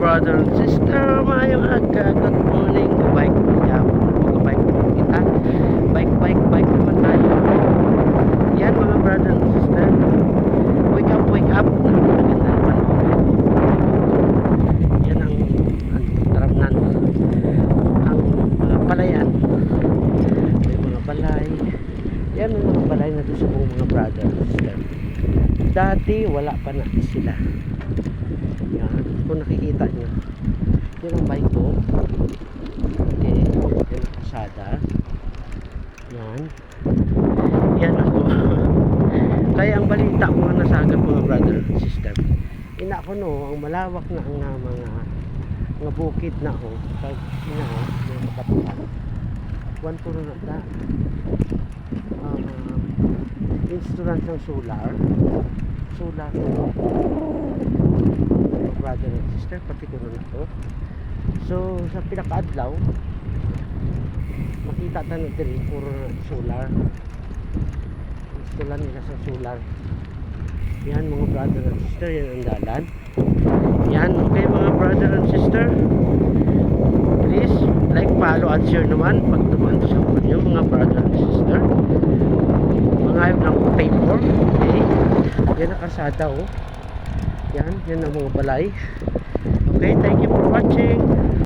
brother and sister, mayong aga, good morning. Bike kita. Bike naman tayo. Yan mga brother and sister, wake up. Napakaganda naman. Yan ang taramnan, ang mga palayan. May mga balay. Yan ang mga balay na doon sa mga brother and sister. Dati wala pa na sila. Yan, kung nakikita nyo, yun ang bike ko. Okay, yan ang kasada. Yan ako. Kaya ang balita ko nga nasagap mga brother and sister, ina ko no, ang malawak na ang mga bukid na ho, kag ina ho, mga kapatuhan. One puro na ta. Instruments ng solar no, brother and sister, pati ko na to. So sa pinakaadlaw makita tayo diri puro na solar, instalan nila sa solar. Yan mga brother and sister, yan ang dalan. Yan, okay mga brother and sister, please like, follow at share naman pag dumaan sa inyo mga brother and sister. Mga ayaw lang pay for. Okay, yan ang kasada oh. Yan ang mga balay. Okay, thank you for watching.